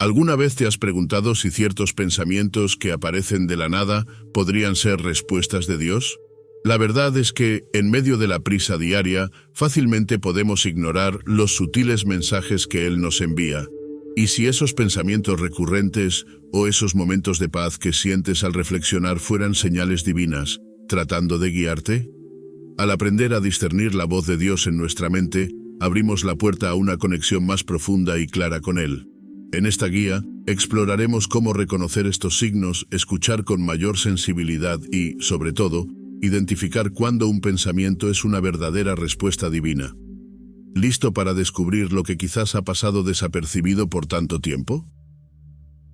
¿Alguna vez te has preguntado si ciertos pensamientos que aparecen de la nada podrían ser respuestas de Dios? La verdad es que, en medio de la prisa diaria, fácilmente podemos ignorar los sutiles mensajes que Él nos envía. ¿Y si esos pensamientos recurrentes o esos momentos de paz que sientes al reflexionar fueran señales divinas, tratando de guiarte? Al aprender a discernir la voz de Dios en nuestra mente, abrimos la puerta a una conexión más profunda y clara con Él. En esta guía, exploraremos cómo reconocer estos signos, escuchar con mayor sensibilidad y, sobre todo, identificar cuándo un pensamiento es una verdadera respuesta divina. ¿Listo para descubrir lo que quizás ha pasado desapercibido por tanto tiempo?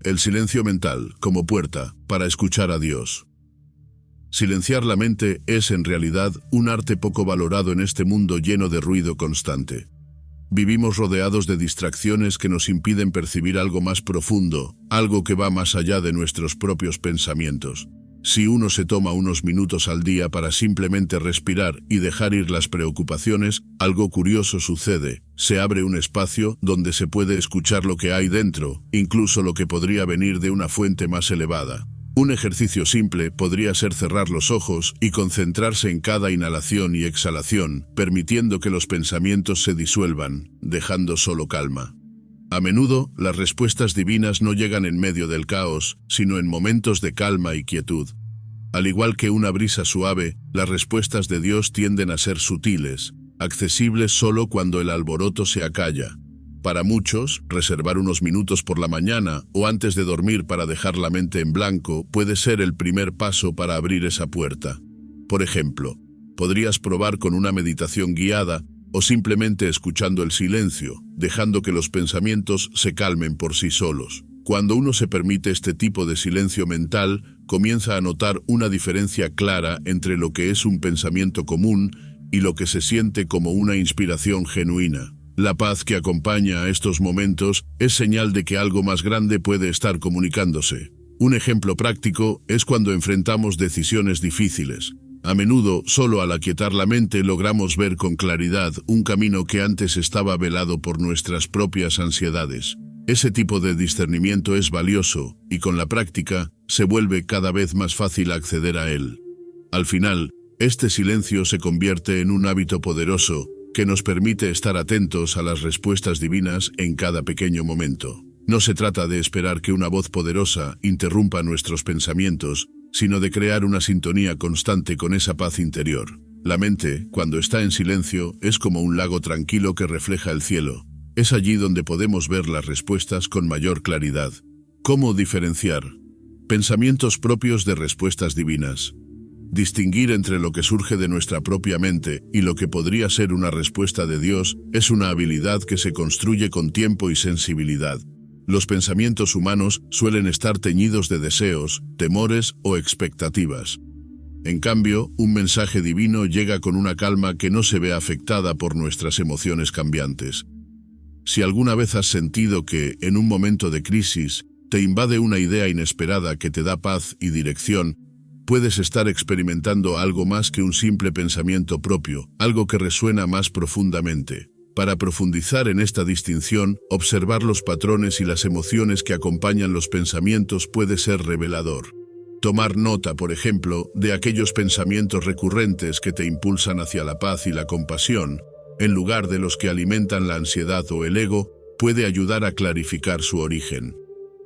El silencio mental, como puerta, para escuchar a Dios. Silenciar la mente es, en realidad, un arte poco valorado en este mundo lleno de ruido constante. Vivimos rodeados de distracciones que nos impiden percibir algo más profundo, algo que va más allá de nuestros propios pensamientos. Si uno se toma unos minutos al día para simplemente respirar y dejar ir las preocupaciones, algo curioso sucede. Se abre un espacio donde se puede escuchar lo que hay dentro, incluso lo que podría venir de una fuente más elevada. Un ejercicio simple podría ser cerrar los ojos y concentrarse en cada inhalación y exhalación, permitiendo que los pensamientos se disuelvan, dejando solo calma. A menudo, las respuestas divinas no llegan en medio del caos, sino en momentos de calma y quietud. Al igual que una brisa suave, las respuestas de Dios tienden a ser sutiles, accesibles solo cuando el alboroto se acalla. Para muchos, reservar unos minutos por la mañana o antes de dormir para dejar la mente en blanco puede ser el primer paso para abrir esa puerta. Por ejemplo, podrías probar con una meditación guiada o simplemente escuchando el silencio, dejando que los pensamientos se calmen por sí solos. Cuando uno se permite este tipo de silencio mental, comienza a notar una diferencia clara entre lo que es un pensamiento común y lo que se siente como una inspiración genuina. La paz que acompaña a estos momentos es señal de que algo más grande puede estar comunicándose. Un ejemplo práctico es cuando enfrentamos decisiones difíciles. A menudo, solo al aquietar la mente logramos ver con claridad un camino que antes estaba velado por nuestras propias ansiedades. Ese tipo de discernimiento es valioso y con la práctica se vuelve cada vez más fácil acceder a él. Al final, este silencio se convierte en un hábito poderoso que nos permite estar atentos a las respuestas divinas en cada pequeño momento. No se trata de esperar que una voz poderosa interrumpa nuestros pensamientos, sino de crear una sintonía constante con esa paz interior. La mente, cuando está en silencio, es como un lago tranquilo que refleja el cielo. Es allí donde podemos ver las respuestas con mayor claridad. ¿Cómo diferenciar? Pensamientos propios de respuestas divinas. Distinguir entre lo que surge de nuestra propia mente y lo que podría ser una respuesta de Dios es una habilidad que se construye con tiempo y sensibilidad. Los pensamientos humanos suelen estar teñidos de deseos, temores o expectativas. En cambio, un mensaje divino llega con una calma que no se ve afectada por nuestras emociones cambiantes. Si alguna vez has sentido que, en un momento de crisis, te invade una idea inesperada que te da paz y dirección, puedes estar experimentando algo más que un simple pensamiento propio, algo que resuena más profundamente. Para profundizar en esta distinción, observar los patrones y las emociones que acompañan los pensamientos puede ser revelador. Tomar nota, por ejemplo, de aquellos pensamientos recurrentes que te impulsan hacia la paz y la compasión, en lugar de los que alimentan la ansiedad o el ego, puede ayudar a clarificar su origen.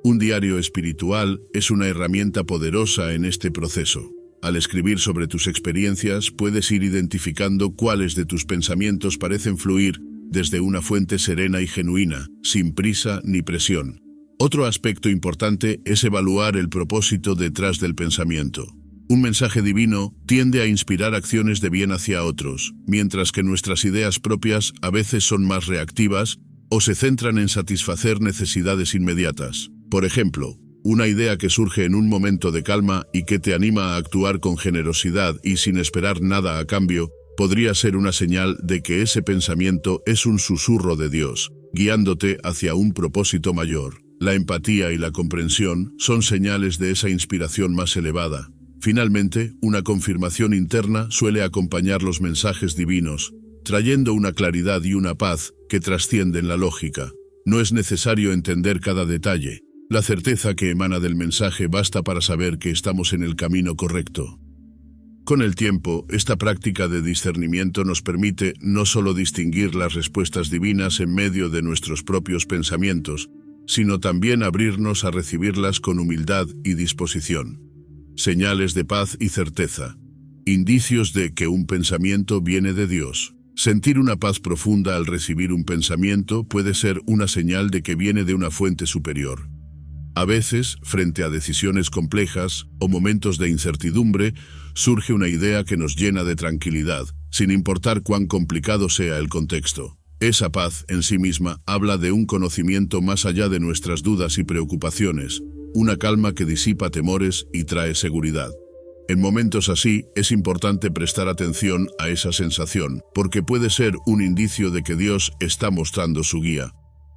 Un diario espiritual es una herramienta poderosa en este proceso. Al escribir sobre tus experiencias, puedes ir identificando cuáles de tus pensamientos parecen fluir desde una fuente serena y genuina, sin prisa ni presión. Otro aspecto importante es evaluar el propósito detrás del pensamiento. Un mensaje divino tiende a inspirar acciones de bien hacia otros, mientras que nuestras ideas propias a veces son más reactivas o se centran en satisfacer necesidades inmediatas. Por ejemplo, una idea que surge en un momento de calma y que te anima a actuar con generosidad y sin esperar nada a cambio, podría ser una señal de que ese pensamiento es un susurro de Dios, guiándote hacia un propósito mayor. La empatía y la comprensión son señales de esa inspiración más elevada. Finalmente, una confirmación interna suele acompañar los mensajes divinos, trayendo una claridad y una paz que trascienden la lógica. No es necesario entender cada detalle. La certeza que emana del mensaje basta para saber que estamos en el camino correcto. Con el tiempo, esta práctica de discernimiento nos permite no solo distinguir las respuestas divinas en medio de nuestros propios pensamientos, sino también abrirnos a recibirlas con humildad y disposición. Señales de paz y certeza. Indicios de que un pensamiento viene de Dios. Sentir una paz profunda al recibir un pensamiento puede ser una señal de que viene de una fuente superior. A veces, frente a decisiones complejas o momentos de incertidumbre, surge una idea que nos llena de tranquilidad, sin importar cuán complicado sea el contexto. Esa paz en sí misma habla de un conocimiento más allá de nuestras dudas y preocupaciones, una calma que disipa temores y trae seguridad. En momentos así, es importante prestar atención a esa sensación, porque puede ser un indicio de que Dios está mostrando su guía.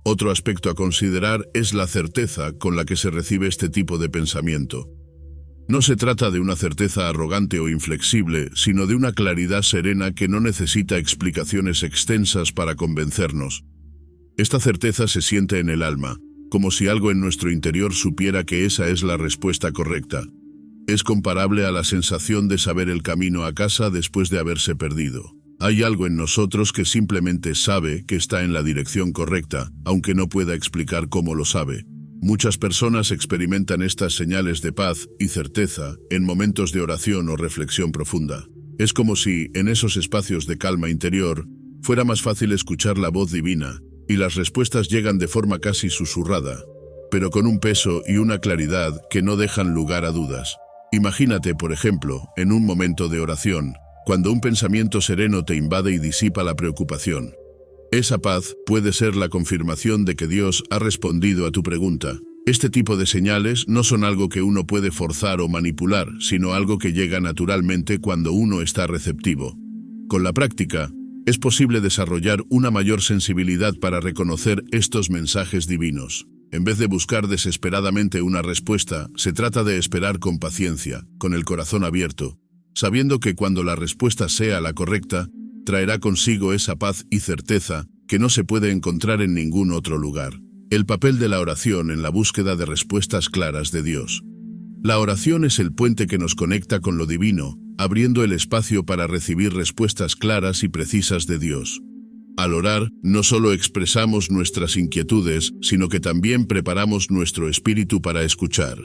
Otro aspecto a considerar es la certeza con la que se recibe este tipo de pensamiento. No se trata de una certeza arrogante o inflexible, sino de una claridad serena que no necesita explicaciones extensas para convencernos. Esta certeza se siente en el alma, como si algo en nuestro interior supiera que esa es la respuesta correcta. Es comparable a la sensación de saber el camino a casa después de haberse perdido. Hay algo en nosotros que simplemente sabe que está en la dirección correcta, aunque no pueda explicar cómo lo sabe. Muchas personas experimentan estas señales de paz y certeza en momentos de oración o reflexión profunda. Es como si, en esos espacios de calma interior, fuera más fácil escuchar la voz divina, y las respuestas llegan de forma casi susurrada, pero con un peso y una claridad que no dejan lugar a dudas. Imagínate, por ejemplo, en un momento de oración, cuando un pensamiento sereno te invade y disipa la preocupación. Esa paz puede ser la confirmación de que Dios ha respondido a tu pregunta. Este tipo de señales no son algo que uno puede forzar o manipular, sino algo que llega naturalmente cuando uno está receptivo. Con la práctica, es posible desarrollar una mayor sensibilidad para reconocer estos mensajes divinos. En vez de buscar desesperadamente una respuesta, se trata de esperar con paciencia, con el corazón abierto, sabiendo que cuando la respuesta sea la correcta, traerá consigo esa paz y certeza que no se puede encontrar en ningún otro lugar. El papel de la oración en la búsqueda de respuestas claras de Dios. La oración es el puente que nos conecta con lo divino, abriendo el espacio para recibir respuestas claras y precisas de Dios. Al orar, no solo expresamos nuestras inquietudes, sino que también preparamos nuestro espíritu para escuchar.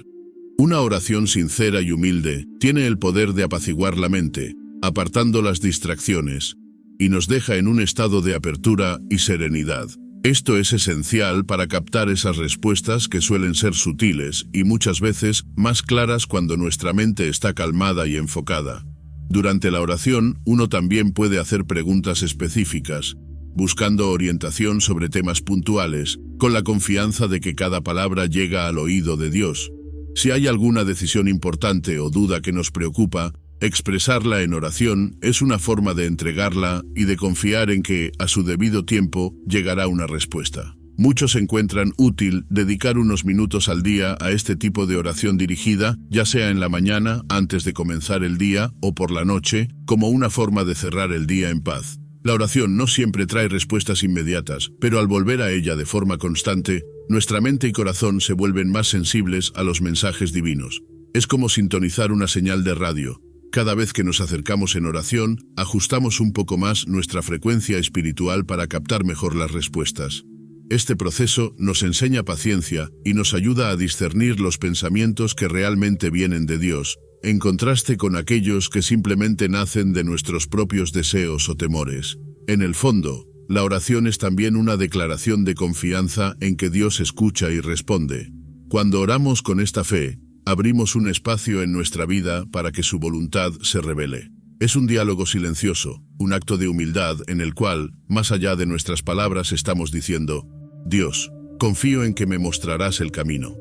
Una oración sincera y humilde tiene el poder de apaciguar la mente, apartando las distracciones, y nos deja en un estado de apertura y serenidad. Esto es esencial para captar esas respuestas que suelen ser sutiles y muchas veces más claras cuando nuestra mente está calmada y enfocada. Durante la oración, uno también puede hacer preguntas específicas, buscando orientación sobre temas puntuales, con la confianza de que cada palabra llega al oído de Dios. Si hay alguna decisión importante o duda que nos preocupa, expresarla en oración es una forma de entregarla y de confiar en que, a su debido tiempo, llegará una respuesta. Muchos encuentran útil dedicar unos minutos al día a este tipo de oración dirigida, ya sea en la mañana, antes de comenzar el día, o por la noche, como una forma de cerrar el día en paz. La oración no siempre trae respuestas inmediatas, pero al volver a ella de forma constante, nuestra mente y corazón se vuelven más sensibles a los mensajes divinos. Es como sintonizar una señal de radio. Cada vez que nos acercamos en oración, ajustamos un poco más nuestra frecuencia espiritual para captar mejor las respuestas. Este proceso nos enseña paciencia y nos ayuda a discernir los pensamientos que realmente vienen de Dios, en contraste con aquellos que simplemente nacen de nuestros propios deseos o temores. En el fondo, la oración es también una declaración de confianza en que Dios escucha y responde. Cuando oramos con esta fe, abrimos un espacio en nuestra vida para que su voluntad se revele. Es un diálogo silencioso, un acto de humildad en el cual, más allá de nuestras palabras, estamos diciendo: Dios, confío en que me mostrarás el camino.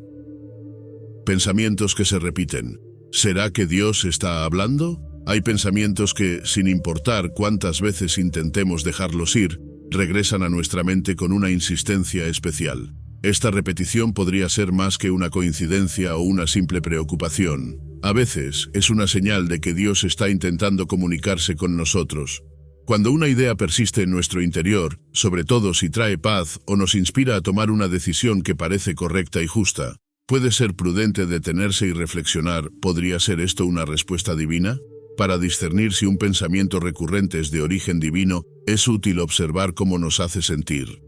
Pensamientos que se repiten. ¿Será que Dios está hablando? Hay pensamientos que, sin importar cuántas veces intentemos dejarlos ir, regresan a nuestra mente con una insistencia especial. Esta repetición podría ser más que una coincidencia o una simple preocupación. A veces es una señal de que Dios está intentando comunicarse con nosotros. Cuando una idea persiste en nuestro interior, sobre todo si trae paz o nos inspira a tomar una decisión que parece correcta y justa, puede ser prudente detenerse y reflexionar. ¿Podría ser esto una respuesta divina? Para discernir si un pensamiento recurrente es de origen divino, es útil observar cómo nos hace sentir.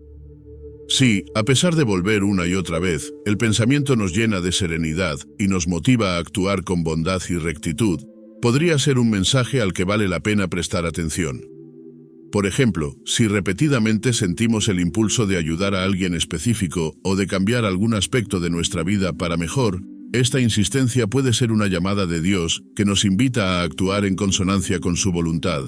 Si, a pesar de volver una y otra vez, el pensamiento nos llena de serenidad y nos motiva a actuar con bondad y rectitud, podría ser un mensaje al que vale la pena prestar atención. Por ejemplo, si repetidamente sentimos el impulso de ayudar a alguien específico o de cambiar algún aspecto de nuestra vida para mejor, esta insistencia puede ser una llamada de Dios que nos invita a actuar en consonancia con su voluntad.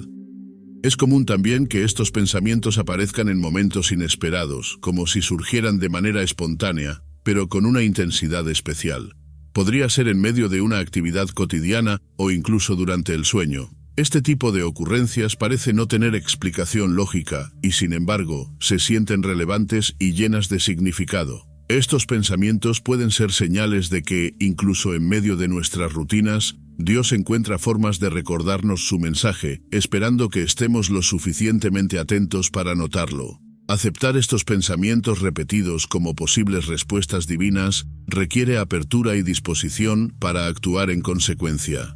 Es común también que estos pensamientos aparezcan en momentos inesperados, como si surgieran de manera espontánea, pero con una intensidad especial. Podría ser en medio de una actividad cotidiana o incluso durante el sueño. Este tipo de ocurrencias parece no tener explicación lógica y, sin embargo, se sienten relevantes y llenas de significado. Estos pensamientos pueden ser señales de que, incluso en medio de nuestras rutinas, Dios encuentra formas de recordarnos su mensaje, esperando que estemos lo suficientemente atentos para notarlo. Aceptar estos pensamientos repetidos como posibles respuestas divinas requiere apertura y disposición para actuar en consecuencia.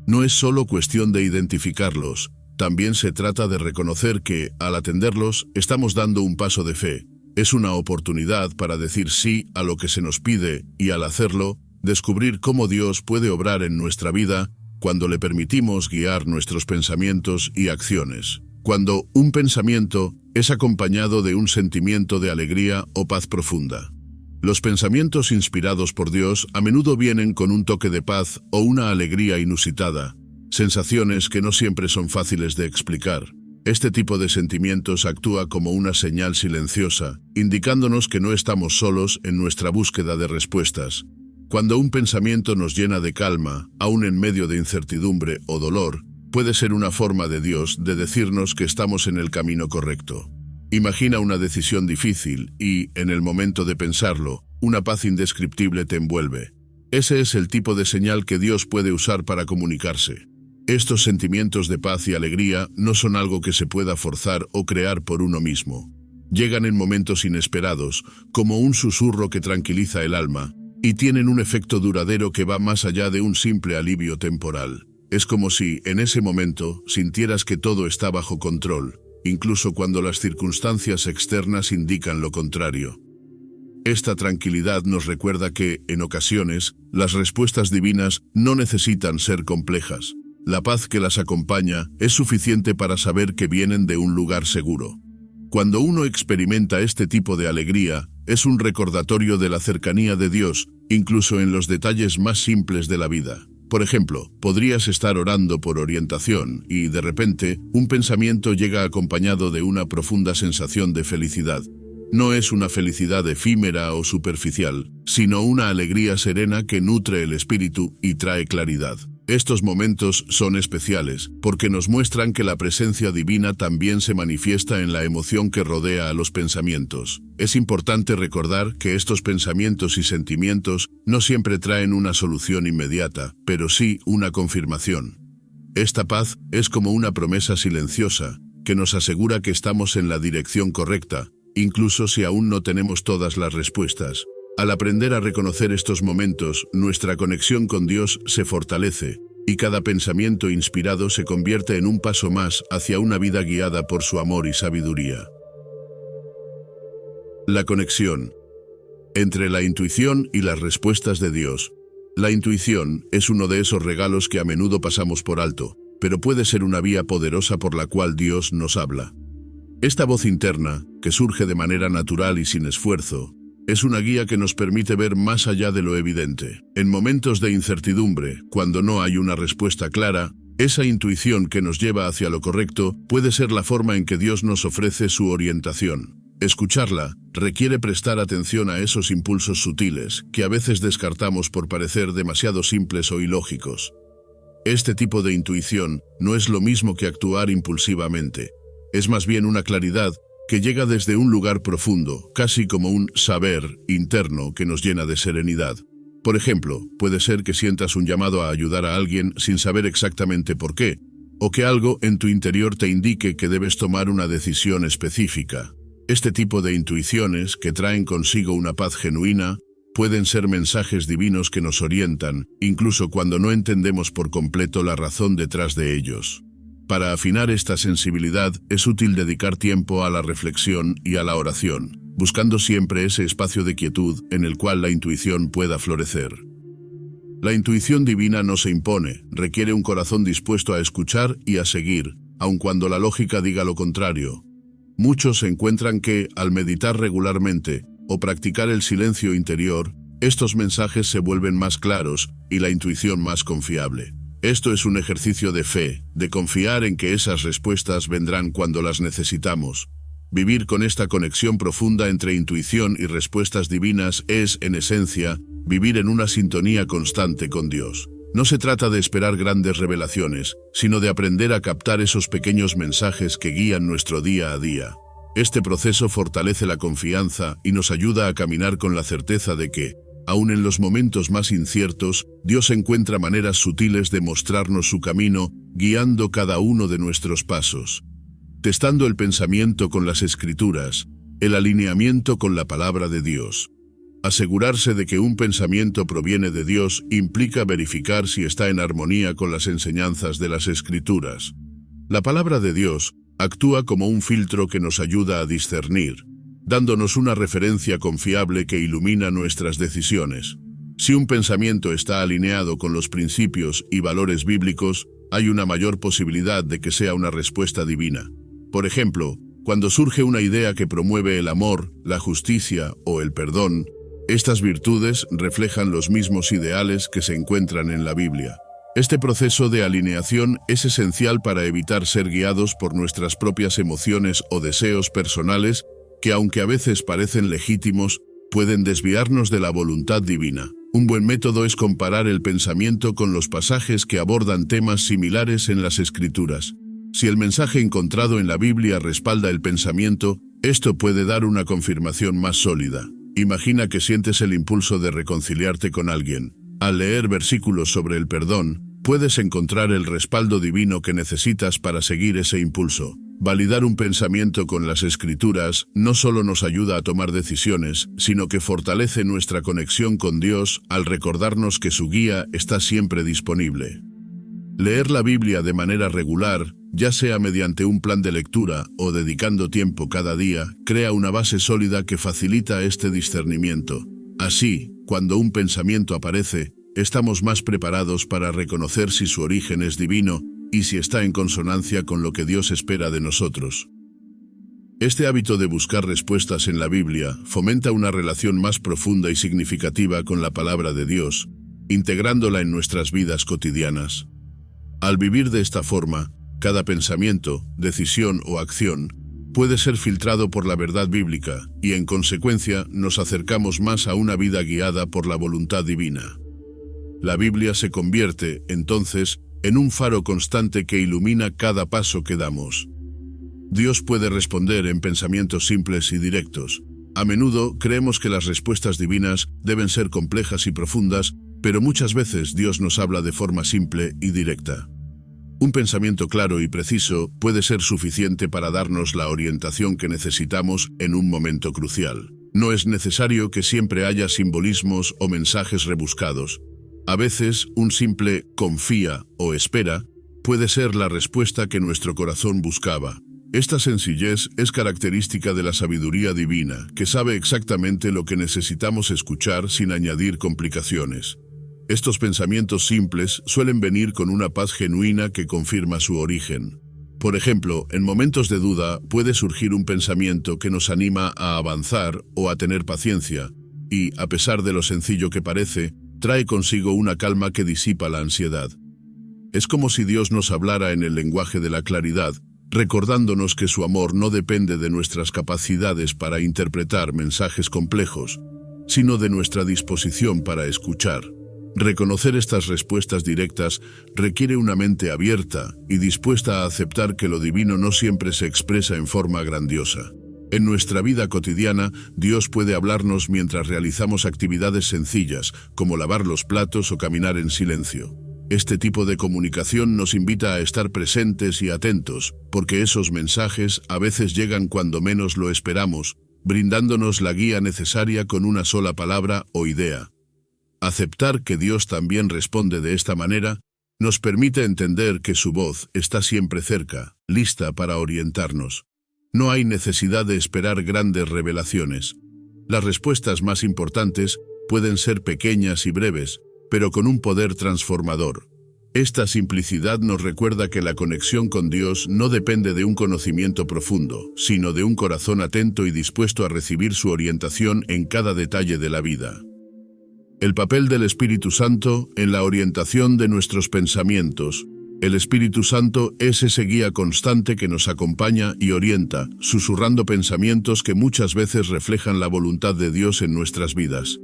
No es solo cuestión de identificarlos, también se trata de reconocer que, al atenderlos, estamos dando un paso de fe. Es una oportunidad para decir sí a lo que se nos pide y, al hacerlo, descubrir cómo Dios puede obrar en nuestra vida cuando le permitimos guiar nuestros pensamientos y acciones. Cuando un pensamiento es acompañado de un sentimiento de alegría o paz profunda. Los pensamientos inspirados por Dios a menudo vienen con un toque de paz o una alegría inusitada, sensaciones que no siempre son fáciles de explicar. Este tipo de sentimientos actúa como una señal silenciosa, indicándonos que no estamos solos en nuestra búsqueda de respuestas. Cuando un pensamiento nos llena de calma, aun en medio de incertidumbre o dolor, puede ser una forma de Dios de decirnos que estamos en el camino correcto. Imagina una decisión difícil y, en el momento de pensarlo, una paz indescriptible te envuelve. Ese es el tipo de señal que Dios puede usar para comunicarse. Estos sentimientos de paz y alegría no son algo que se pueda forzar o crear por uno mismo. Llegan en momentos inesperados, como un susurro que tranquiliza el alma, y tienen un efecto duradero que va más allá de un simple alivio temporal. Es como si, en ese momento, sintieras que todo está bajo control, incluso cuando las circunstancias externas indican lo contrario. Esta tranquilidad nos recuerda que, en ocasiones, las respuestas divinas no necesitan ser complejas. La paz que las acompaña es suficiente para saber que vienen de un lugar seguro. Cuando uno experimenta este tipo de alegría, es un recordatorio de la cercanía de Dios, incluso en los detalles más simples de la vida. Por ejemplo, podrías estar orando por orientación y, de repente, un pensamiento llega acompañado de una profunda sensación de felicidad. No es una felicidad efímera o superficial, sino una alegría serena que nutre el espíritu y trae claridad. Estos momentos son especiales porque nos muestran que la presencia divina también se manifiesta en la emoción que rodea a los pensamientos. Es importante recordar que estos pensamientos y sentimientos no siempre traen una solución inmediata, pero sí una confirmación. Esta paz es como una promesa silenciosa que nos asegura que estamos en la dirección correcta, incluso si aún no tenemos todas las respuestas. Al aprender a reconocer estos momentos, nuestra conexión con Dios se fortalece, y cada pensamiento inspirado se convierte en un paso más hacia una vida guiada por su amor y sabiduría. La conexión entre la intuición y las respuestas de Dios. La intuición es uno de esos regalos que a menudo pasamos por alto, pero puede ser una vía poderosa por la cual Dios nos habla. Esta voz interna, que surge de manera natural y sin esfuerzo, es una guía que nos permite ver más allá de lo evidente. En momentos de incertidumbre, cuando no hay una respuesta clara, esa intuición que nos lleva hacia lo correcto puede ser la forma en que Dios nos ofrece su orientación. Escucharla requiere prestar atención a esos impulsos sutiles que a veces descartamos por parecer demasiado simples o ilógicos. Este tipo de intuición no es lo mismo que actuar impulsivamente. Es más bien una claridad que llega desde un lugar profundo, casi como un saber interno que nos llena de serenidad. Por ejemplo, puede ser que sientas un llamado a ayudar a alguien sin saber exactamente por qué, o que algo en tu interior te indique que debes tomar una decisión específica. Este tipo de intuiciones, que traen consigo una paz genuina, pueden ser mensajes divinos que nos orientan, incluso cuando no entendemos por completo la razón detrás de ellos. Para afinar esta sensibilidad, es útil dedicar tiempo a la reflexión y a la oración, buscando siempre ese espacio de quietud en el cual la intuición pueda florecer. La intuición divina no se impone, requiere un corazón dispuesto a escuchar y a seguir, aun cuando la lógica diga lo contrario. Muchos encuentran que, al meditar regularmente o practicar el silencio interior, estos mensajes se vuelven más claros y la intuición más confiable. Esto es un ejercicio de fe, de confiar en que esas respuestas vendrán cuando las necesitamos. Vivir con esta conexión profunda entre intuición y respuestas divinas es, en esencia, vivir en una sintonía constante con Dios. No se trata de esperar grandes revelaciones, sino de aprender a captar esos pequeños mensajes que guían nuestro día a día. Este proceso fortalece la confianza y nos ayuda a caminar con la certeza de que, aun en los momentos más inciertos, Dios encuentra maneras sutiles de mostrarnos su camino, guiando cada uno de nuestros pasos. Testando el pensamiento con las Escrituras, el alineamiento con la palabra de Dios. Asegurarse de que un pensamiento proviene de Dios implica verificar si está en armonía con las enseñanzas de las Escrituras. La palabra de Dios actúa como un filtro que nos ayuda a discernir, dándonos una referencia confiable que ilumina nuestras decisiones. Si un pensamiento está alineado con los principios y valores bíblicos, hay una mayor posibilidad de que sea una respuesta divina. Por ejemplo, cuando surge una idea que promueve el amor, la justicia o el perdón, estas virtudes reflejan los mismos ideales que se encuentran en la Biblia. Este proceso de alineación es esencial para evitar ser guiados por nuestras propias emociones o deseos personales que, aunque a veces parecen legítimos, pueden desviarnos de la voluntad divina. Un buen método es comparar el pensamiento con los pasajes que abordan temas similares en las Escrituras. Si el mensaje encontrado en la Biblia respalda el pensamiento, esto puede dar una confirmación más sólida. Imagina que sientes el impulso de reconciliarte con alguien. Al leer versículos sobre el perdón, puedes encontrar el respaldo divino que necesitas para seguir ese impulso. Validar un pensamiento con las Escrituras no solo nos ayuda a tomar decisiones, sino que fortalece nuestra conexión con Dios al recordarnos que su guía está siempre disponible. Leer la Biblia de manera regular, ya sea mediante un plan de lectura o dedicando tiempo cada día, crea una base sólida que facilita este discernimiento. Así, cuando un pensamiento aparece, estamos más preparados para reconocer si su origen es divino y si está en consonancia con lo que Dios espera de nosotros. Este hábito de buscar respuestas en la Biblia fomenta una relación más profunda y significativa con la palabra de Dios, integrándola en nuestras vidas cotidianas. Al vivir de esta forma, cada pensamiento, decisión o acción puede ser filtrado por la verdad bíblica y, en consecuencia, nos acercamos más a una vida guiada por la voluntad divina. La Biblia se convierte, entonces, en un faro constante que ilumina cada paso que damos. Dios puede responder en pensamientos simples y directos. A menudo creemos que las respuestas divinas deben ser complejas y profundas, pero muchas veces Dios nos habla de forma simple y directa. Un pensamiento claro y preciso puede ser suficiente para darnos la orientación que necesitamos en un momento crucial. No es necesario que siempre haya simbolismos o mensajes rebuscados. A veces, un simple confía o espera puede ser la respuesta que nuestro corazón buscaba. Esta sencillez es característica de la sabiduría divina, que sabe exactamente lo que necesitamos escuchar sin añadir complicaciones. Estos pensamientos simples suelen venir con una paz genuina que confirma su origen. Por ejemplo, en momentos de duda puede surgir un pensamiento que nos anima a avanzar o a tener paciencia, y, a pesar de lo sencillo que parece, trae consigo una calma que disipa la ansiedad. Es como si Dios nos hablara en el lenguaje de la claridad, recordándonos que su amor no depende de nuestras capacidades para interpretar mensajes complejos, sino de nuestra disposición para escuchar. Reconocer estas respuestas directas requiere una mente abierta y dispuesta a aceptar que lo divino no siempre se expresa en forma grandiosa. En nuestra vida cotidiana, Dios puede hablarnos mientras realizamos actividades sencillas, como lavar los platos o caminar en silencio. Este tipo de comunicación nos invita a estar presentes y atentos, porque esos mensajes a veces llegan cuando menos lo esperamos, brindándonos la guía necesaria con una sola palabra o idea. Aceptar que Dios también responde de esta manera nos permite entender que su voz está siempre cerca, lista para orientarnos. No hay necesidad de esperar grandes revelaciones. Las respuestas más importantes pueden ser pequeñas y breves, pero con un poder transformador. Esta simplicidad nos recuerda que la conexión con Dios no depende de un conocimiento profundo, sino de un corazón atento y dispuesto a recibir su orientación en cada detalle de la vida. El papel del Espíritu Santo en la orientación de nuestros pensamientos. El Espíritu Santo es ese guía constante que nos acompaña y orienta, susurrando pensamientos que muchas veces reflejan la voluntad de Dios en nuestras vidas.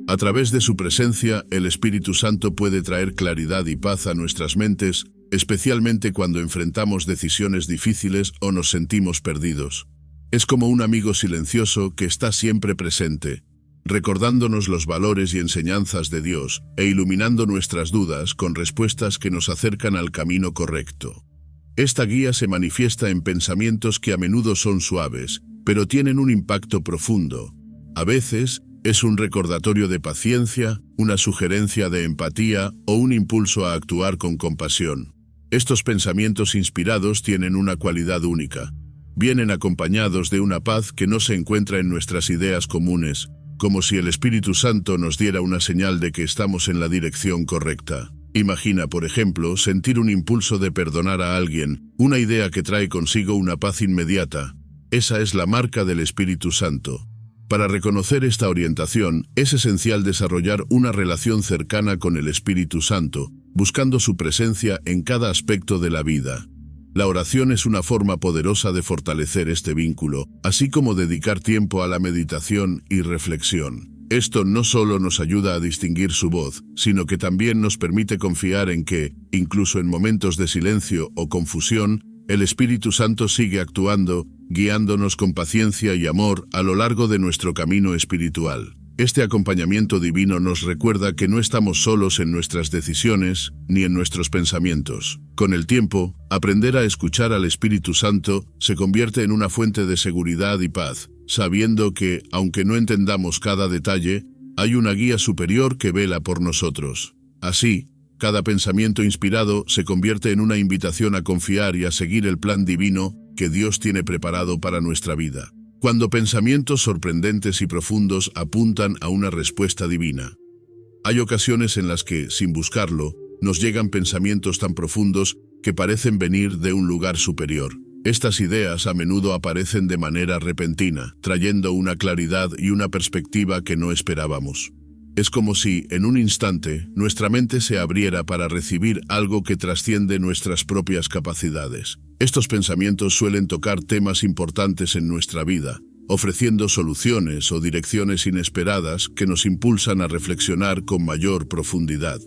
A través de su presencia, el Espíritu Santo puede traer claridad y paz a nuestras mentes, especialmente cuando enfrentamos decisiones difíciles o nos sentimos perdidos. Es como un amigo silencioso que está siempre presente, recordándonos los valores y enseñanzas de Dios e iluminando nuestras dudas con respuestas que nos acercan al camino correcto. Esta guía se manifiesta en pensamientos que a menudo son suaves, pero tienen un impacto profundo. A veces, es un recordatorio de paciencia, una sugerencia de empatía o un impulso a actuar con compasión. Estos pensamientos inspirados tienen una cualidad única. Vienen acompañados de una paz que no se encuentra en nuestras ideas comunes, como si el Espíritu Santo nos diera una señal de que estamos en la dirección correcta. Imagina, por ejemplo, sentir un impulso de perdonar a alguien, una idea que trae consigo una paz inmediata. Esa es la marca del Espíritu Santo. Para reconocer esta orientación, es esencial desarrollar una relación cercana con el Espíritu Santo, buscando su presencia en cada aspecto de la vida. La oración es una forma poderosa de fortalecer este vínculo, así como dedicar tiempo a la meditación y reflexión. Esto no solo nos ayuda a distinguir su voz, sino que también nos permite confiar en que, incluso en momentos de silencio o confusión, el Espíritu Santo sigue actuando, guiándonos con paciencia y amor a lo largo de nuestro camino espiritual. Este acompañamiento divino nos recuerda que no estamos solos en nuestras decisiones ni en nuestros pensamientos. Con el tiempo, aprender a escuchar al Espíritu Santo se convierte en una fuente de seguridad y paz, sabiendo que, aunque no entendamos cada detalle, hay una guía superior que vela por nosotros. Así, cada pensamiento inspirado se convierte en una invitación a confiar y a seguir el plan divino que Dios tiene preparado para nuestra vida. Cuando pensamientos sorprendentes y profundos apuntan a una respuesta divina. Hay ocasiones en las que, sin buscarlo, nos llegan pensamientos tan profundos que parecen venir de un lugar superior. Estas ideas a menudo aparecen de manera repentina, trayendo una claridad y una perspectiva que no esperábamos. Es como si, en un instante, nuestra mente se abriera para recibir algo que trasciende nuestras propias capacidades. Estos pensamientos suelen tocar temas importantes en nuestra vida, ofreciendo soluciones o direcciones inesperadas que nos impulsan a reflexionar con mayor profundidad.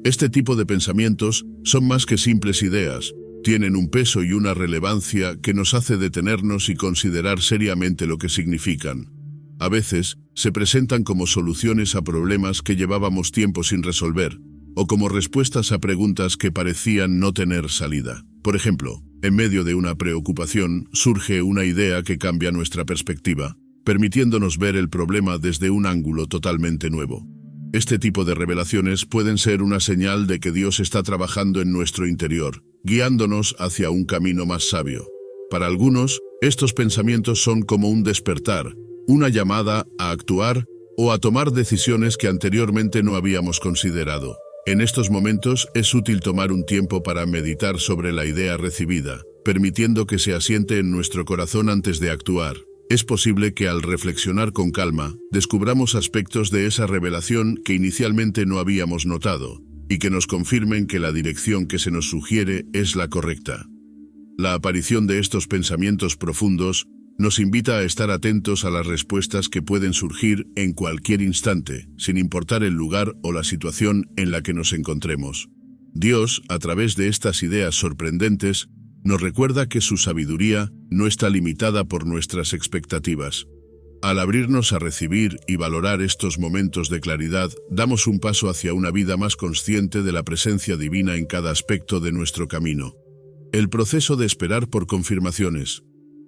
Este tipo de pensamientos son más que simples ideas, tienen un peso y una relevancia que nos hace detenernos y considerar seriamente lo que significan. A veces, se presentan como soluciones a problemas que llevábamos tiempo sin resolver, o como respuestas a preguntas que parecían no tener salida. Por ejemplo, en medio de una preocupación, surge una idea que cambia nuestra perspectiva, permitiéndonos ver el problema desde un ángulo totalmente nuevo. Este tipo de revelaciones pueden ser una señal de que Dios está trabajando en nuestro interior, guiándonos hacia un camino más sabio. Para algunos, estos pensamientos son como un despertar, una llamada a actuar o a tomar decisiones que anteriormente no habíamos considerado. En estos momentos es útil tomar un tiempo para meditar sobre la idea recibida, permitiendo que se asiente en nuestro corazón antes de actuar. Es posible que al reflexionar con calma, descubramos aspectos de esa revelación que inicialmente no habíamos notado, y que nos confirmen que la dirección que se nos sugiere es la correcta. La aparición de estos pensamientos profundos nos invita a estar atentos a las respuestas que pueden surgir en cualquier instante, sin importar el lugar o la situación en la que nos encontremos. Dios, a través de estas ideas sorprendentes, nos recuerda que su sabiduría no está limitada por nuestras expectativas. Al abrirnos a recibir y valorar estos momentos de claridad, damos un paso hacia una vida más consciente de la presencia divina en cada aspecto de nuestro camino. El proceso de esperar por confirmaciones.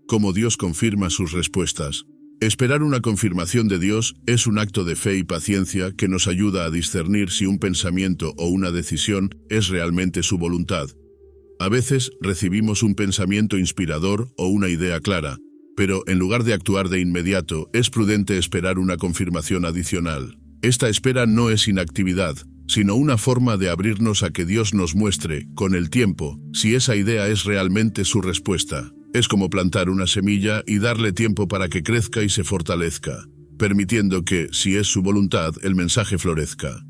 Cómo Dios confirma sus respuestas. Esperar una confirmación de Dios es un acto de fe y paciencia que nos ayuda a discernir si un pensamiento o una decisión es realmente su voluntad. A veces recibimos un pensamiento inspirador o una idea clara, pero en lugar de actuar de inmediato, es prudente esperar una confirmación adicional. Esta espera no es inactividad, sino una forma de abrirnos a que Dios nos muestre, con el tiempo, si esa idea es realmente su respuesta. Es como plantar una semilla y darle tiempo para que crezca y se fortalezca, permitiendo que, si es su voluntad, el mensaje florezca.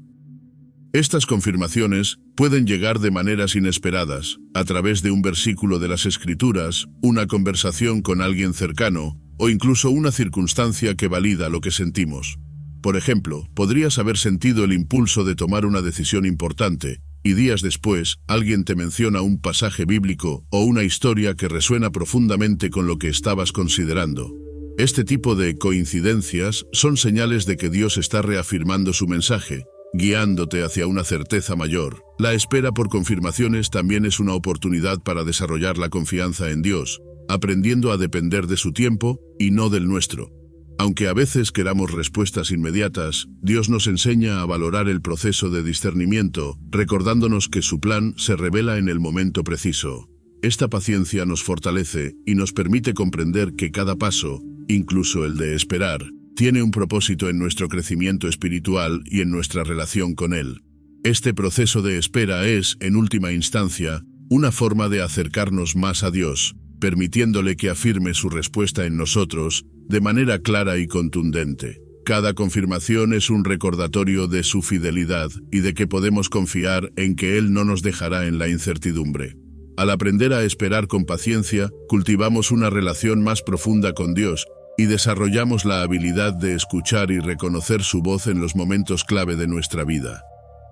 Estas confirmaciones pueden llegar de maneras inesperadas, a través de un versículo de las Escrituras, una conversación con alguien cercano, o incluso una circunstancia que valida lo que sentimos. Por ejemplo, podrías haber sentido el impulso de tomar una decisión importante, y días después, alguien te menciona un pasaje bíblico o una historia que resuena profundamente con lo que estabas considerando. Este tipo de coincidencias son señales de que Dios está reafirmando su mensaje, guiándote hacia una certeza mayor. La espera por confirmaciones también es una oportunidad para desarrollar la confianza en Dios, aprendiendo a depender de su tiempo y no del nuestro. Aunque a veces queramos respuestas inmediatas, Dios nos enseña a valorar el proceso de discernimiento, recordándonos que su plan se revela en el momento preciso. Esta paciencia nos fortalece y nos permite comprender que cada paso, incluso el de esperar, tiene un propósito en nuestro crecimiento espiritual y en nuestra relación con Él. Este proceso de espera es, en última instancia, una forma de acercarnos más a Dios, permitiéndole que afirme su respuesta en nosotros de manera clara y contundente. Cada confirmación es un recordatorio de su fidelidad y de que podemos confiar en que Él no nos dejará en la incertidumbre. Al aprender a esperar con paciencia, cultivamos una relación más profunda con Dios y desarrollamos la habilidad de escuchar y reconocer su voz en los momentos clave de nuestra vida.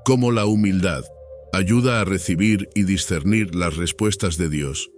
Como la humildad ayuda a recibir y discernir las respuestas de Dios.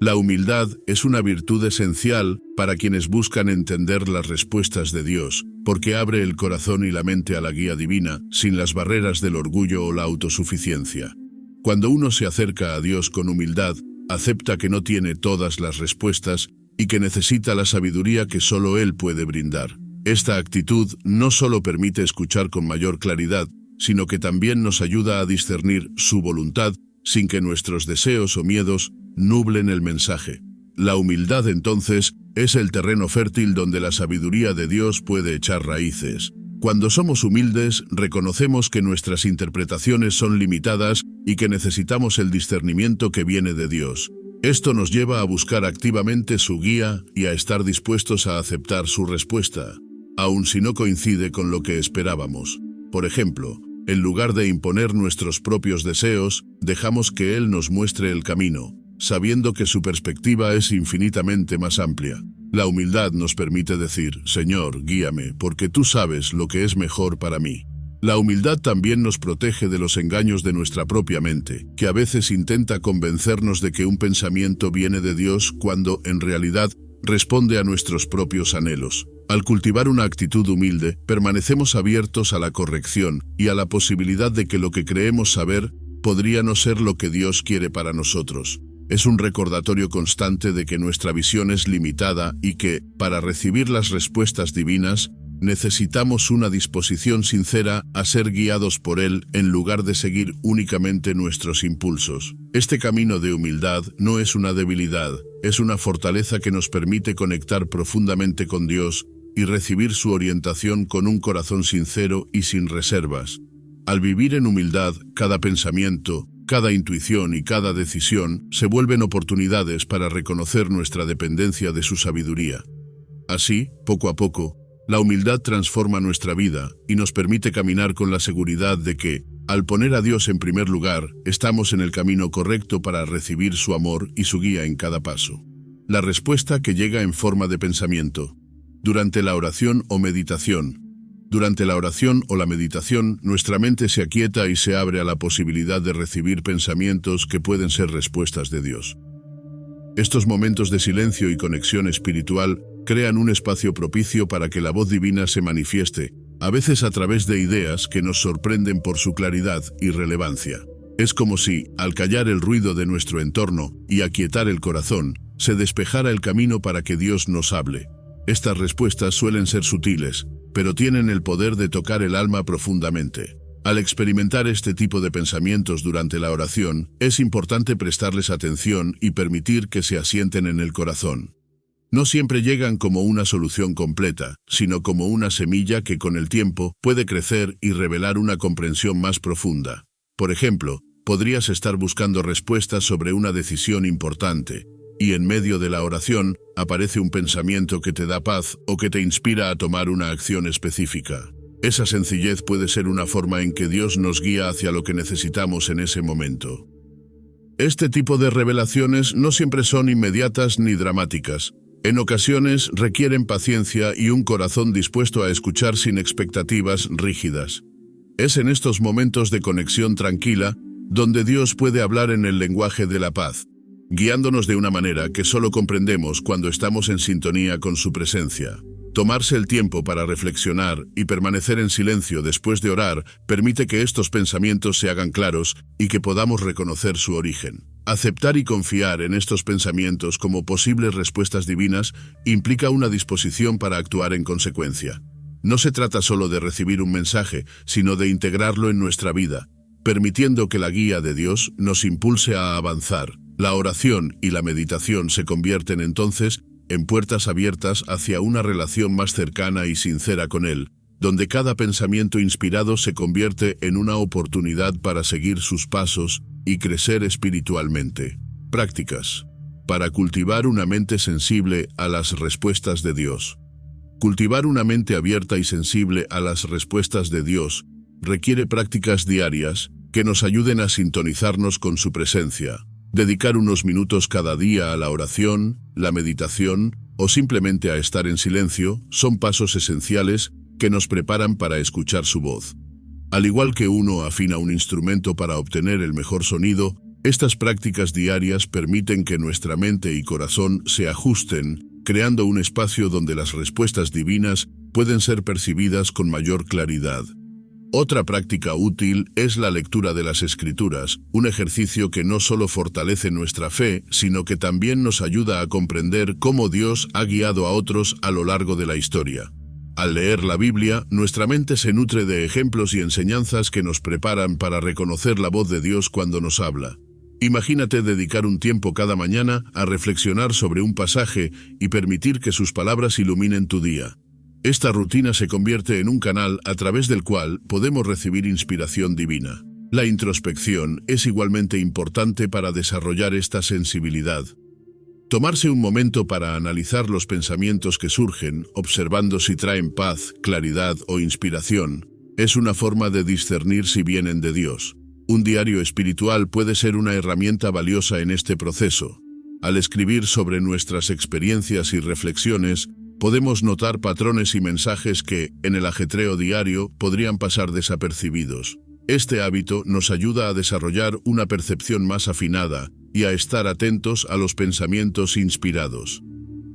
La humildad es una virtud esencial para quienes buscan entender las respuestas de Dios, porque abre el corazón y la mente a la guía divina, sin las barreras del orgullo o la autosuficiencia. Cuando uno se acerca a Dios con humildad, acepta que no tiene todas las respuestas y que necesita la sabiduría que solo Él puede brindar. Esta actitud no solo permite escuchar con mayor claridad, sino que también nos ayuda a discernir su voluntad sin que nuestros deseos o miedos nublen el mensaje. La humildad, entonces, es el terreno fértil donde la sabiduría de Dios puede echar raíces. Cuando somos humildes, reconocemos que nuestras interpretaciones son limitadas y que necesitamos el discernimiento que viene de Dios. Esto nos lleva a buscar activamente su guía y a estar dispuestos a aceptar su respuesta, aun si no coincide con lo que esperábamos. Por ejemplo, en lugar de imponer nuestros propios deseos, dejamos que Él nos muestre el camino, sabiendo que su perspectiva es infinitamente más amplia. La humildad nos permite decir, Señor, guíame, porque tú sabes lo que es mejor para mí. La humildad también nos protege de los engaños de nuestra propia mente, que a veces intenta convencernos de que un pensamiento viene de Dios cuando, en realidad, responde a nuestros propios anhelos. Al cultivar una actitud humilde, permanecemos abiertos a la corrección y a la posibilidad de que lo que creemos saber podría no ser lo que Dios quiere para nosotros. Es un recordatorio constante de que nuestra visión es limitada y que, para recibir las respuestas divinas, necesitamos una disposición sincera a ser guiados por Él en lugar de seguir únicamente nuestros impulsos. Este camino de humildad no es una debilidad, es una fortaleza que nos permite conectar profundamente con Dios y recibir su orientación con un corazón sincero y sin reservas. Al vivir en humildad, cada pensamiento, cada intuición y cada decisión se vuelven oportunidades para reconocer nuestra dependencia de su sabiduría. Así, poco a poco, la humildad transforma nuestra vida y nos permite caminar con la seguridad de que, al poner a Dios en primer lugar, estamos en el camino correcto para recibir su amor y su guía en cada paso. La respuesta que llega en forma de pensamiento. Durante la oración o meditación. Durante la oración o la meditación, nuestra mente se aquieta y se abre a la posibilidad de recibir pensamientos que pueden ser respuestas de Dios. Estos momentos de silencio y conexión espiritual crean un espacio propicio para que la voz divina se manifieste, a veces a través de ideas que nos sorprenden por su claridad y relevancia. Es como si, al callar el ruido de nuestro entorno y aquietar el corazón, se despejara el camino para que Dios nos hable. Estas respuestas suelen ser sutiles, pero tienen el poder de tocar el alma profundamente. Al experimentar este tipo de pensamientos durante la oración, es importante prestarles atención y permitir que se asienten en el corazón. No siempre llegan como una solución completa, sino como una semilla que con el tiempo puede crecer y revelar una comprensión más profunda. Por ejemplo, podrías estar buscando respuestas sobre una decisión importante, y en medio de la oración aparece un pensamiento que te da paz o que te inspira a tomar una acción específica. Esa sencillez puede ser una forma en que Dios nos guía hacia lo que necesitamos en ese momento. Este tipo de revelaciones no siempre son inmediatas ni dramáticas. En ocasiones requieren paciencia y un corazón dispuesto a escuchar sin expectativas rígidas. Es en estos momentos de conexión tranquila donde Dios puede hablar en el lenguaje de la paz, guiándonos de una manera que solo comprendemos cuando estamos en sintonía con su presencia. Tomarse el tiempo para reflexionar y permanecer en silencio después de orar permite que estos pensamientos se hagan claros y que podamos reconocer su origen. Aceptar y confiar en estos pensamientos como posibles respuestas divinas implica una disposición para actuar en consecuencia. No se trata solo de recibir un mensaje, sino de integrarlo en nuestra vida, permitiendo que la guía de Dios nos impulse a avanzar. La oración y la meditación se convierten entonces en puertas abiertas hacia una relación más cercana y sincera con Él, donde cada pensamiento inspirado se convierte en una oportunidad para seguir sus pasos y crecer espiritualmente. Prácticas para cultivar una mente sensible a las respuestas de Dios. Cultivar una mente abierta y sensible a las respuestas de Dios requiere prácticas diarias que nos ayuden a sintonizarnos con su presencia. Dedicar unos minutos cada día a la oración, la meditación o simplemente a estar en silencio son pasos esenciales que nos preparan para escuchar su voz. Al igual que uno afina un instrumento para obtener el mejor sonido, estas prácticas diarias permiten que nuestra mente y corazón se ajusten, creando un espacio donde las respuestas divinas pueden ser percibidas con mayor claridad. Otra práctica útil es la lectura de las Escrituras, un ejercicio que no solo fortalece nuestra fe, sino que también nos ayuda a comprender cómo Dios ha guiado a otros a lo largo de la historia. Al leer la Biblia, nuestra mente se nutre de ejemplos y enseñanzas que nos preparan para reconocer la voz de Dios cuando nos habla. Imagínate dedicar un tiempo cada mañana a reflexionar sobre un pasaje y permitir que sus palabras iluminen tu día. Esta rutina se convierte en un canal a través del cual podemos recibir inspiración divina. La introspección es igualmente importante para desarrollar esta sensibilidad. Tomarse un momento para analizar los pensamientos que surgen, observando si traen paz, claridad o inspiración, es una forma de discernir si vienen de Dios. Un diario espiritual puede ser una herramienta valiosa en este proceso. Al escribir sobre nuestras experiencias y reflexiones, podemos notar patrones y mensajes que, en el ajetreo diario, podrían pasar desapercibidos. Este hábito nos ayuda a desarrollar una percepción más afinada y a estar atentos a los pensamientos inspirados.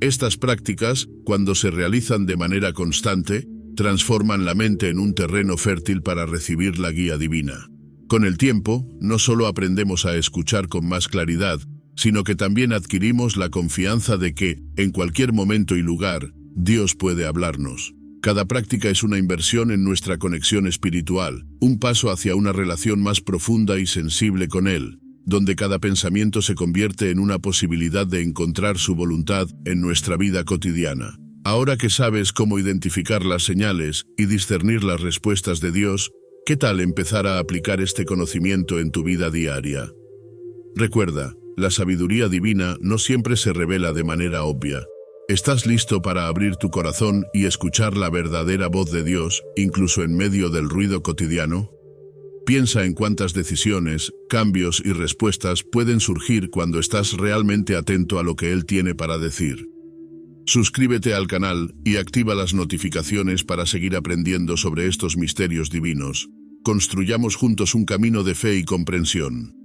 Estas prácticas, cuando se realizan de manera constante, transforman la mente en un terreno fértil para recibir la guía divina. Con el tiempo, no solo aprendemos a escuchar con más claridad, sino que también adquirimos la confianza de que, en cualquier momento y lugar, Dios puede hablarnos. Cada práctica es una inversión en nuestra conexión espiritual, un paso hacia una relación más profunda y sensible con Él, donde cada pensamiento se convierte en una posibilidad de encontrar su voluntad en nuestra vida cotidiana. Ahora que sabes cómo identificar las señales y discernir las respuestas de Dios, ¿qué tal empezar a aplicar este conocimiento en tu vida diaria? Recuerda, la sabiduría divina no siempre se revela de manera obvia. ¿Estás listo para abrir tu corazón y escuchar la verdadera voz de Dios, incluso en medio del ruido cotidiano? Piensa en cuántas decisiones, cambios y respuestas pueden surgir cuando estás realmente atento a lo que Él tiene para decir. Suscríbete al canal y activa las notificaciones para seguir aprendiendo sobre estos misterios divinos. Construyamos juntos un camino de fe y comprensión.